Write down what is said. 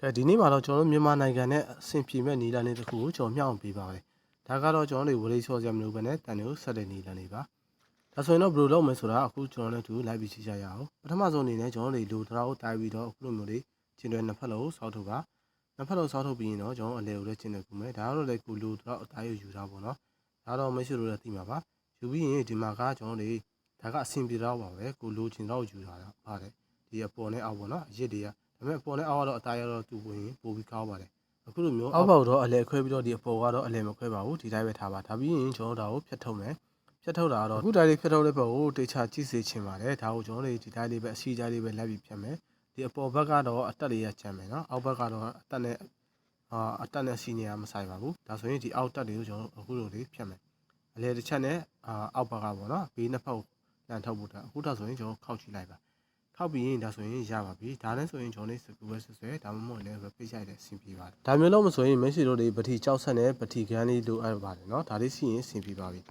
ကဲဒီနေ့မှာတော့ကျွန်တော်တို့မြန်မာနိုင်ငံနဲ့အဆင်ပြေမဲ့နီလန်လေးတစ်ခုကိုကျွန်တော်မျှဝေပေးပါမယ်ဒါကတော့ကျွန်တော်တို့ဝလေးချောစရာမလိုဘဲနဲ့တန်တွေကိုဆက်တဲ့နီလန်လေးပါဒါဆိုရင်တော့ဘယ်လိုလုပ်မလဲဆိုတာအခုကျွန်တော်တို့တူလိုက်ပြီးကြည့်ကြရအောင်ပထမဆုံးအနေနဲ့ကျွန်တော်တို့လူတရားကိုတိုင်းပြီးတော့အခုလိုမျိုးလေးကျင်တွယ်နှစ်ဖက်လုံးစောက်ထုတ်ပါနှစ်ဖက်လုံးစောက်ထုတ်ပြီးရင်တော့ကျွန်တော်အလဲကိုလည်းကျင်တွယ်ကူမယ်ဒါကတော့လည်းကိုလူတရားအတိုင်းကိုယူထားပါတော့ဒါတော့မရှိလို့လည်းသိမှာပါယူပြီးရင်ဒီမှာကကျွန်တော်တို့ဒါကအဆင်ပြေတော့ပါပဲကိုလူကျင်တော့ယူထားတာပါတယ်ဒီအပေါ်နဲ့အောက်ပေါ့နော်အရစ်တွေကဒါပေမဲ့အပေါ်နဲ့အောက်ကတော့အသားရတော့တူဝင်ပို့ပြီးကောင်းပါတယ်အခုလိုမျိုးအောက်ပေါက်တော့အလဲခွဲပြီးတော့ဒီအပေါ်ကတော့အလဲမခွဲပါဘူးဒီတိုင်းပဲထားပါဒါပြီးရင်ကျွန်တော်တို့ဒါကိုဖြတ်ထုတ်မယ်ဖြတ်ထုတ်တာကတော့အခုတိုင်းလေးဖြတ်ထုတ်တဲ့ဘက်ကိုတေချာကြည့်စေချင်ပါတယ်ဒါကိုကျွန်တော်တို့ဒီတိုင်းလေးပဲအစီတိုင်းလေးပဲလိုက်ပြီးဖြတ်မယ်ဒီအပေါ်ဘက်ကတော့အတက်လေးရချမ်းမယ်နော်အောက်ဘက်ကတော့အတက်နဲ့အစီနေရမဆိုင်ပါဘူးဒါဆိုရင်ဒီအောက်တက်လေးကိုကျွန်တော်အခုလိုလေးဖြတ်မယ်အလဲတစ်ချက်နဲ့အောက်ဘက်ကပေါ့နော်ဘေးနှစ်ဖက်ကိုလန်ထုတ်ဖို့တာအခုဒါဆိုရင်ကျွန်တော်ခောက်ကြည့်လိုက်ပါခောက်ပြီးရင်ဒါဆိုရင်ရပါပြီဒါနဲ့ဆိုရင်ကျွန်တော်လေးစကူပဲဆွဆွဲဒါမှမဟုတ်လည်းပဲပိတ်ရိုက်တဲ့အဆင်ပြေပါတယ်ဒါမျိုးလို့မဆိုရင်မင်းစီတို့တွေပတိကြောက်ဆက်နဲ့ပတိကန်းလေးလိုအပ်ပါတယ်เนาะဒါလေးစီရင်အဆင်ပြေပါပြီ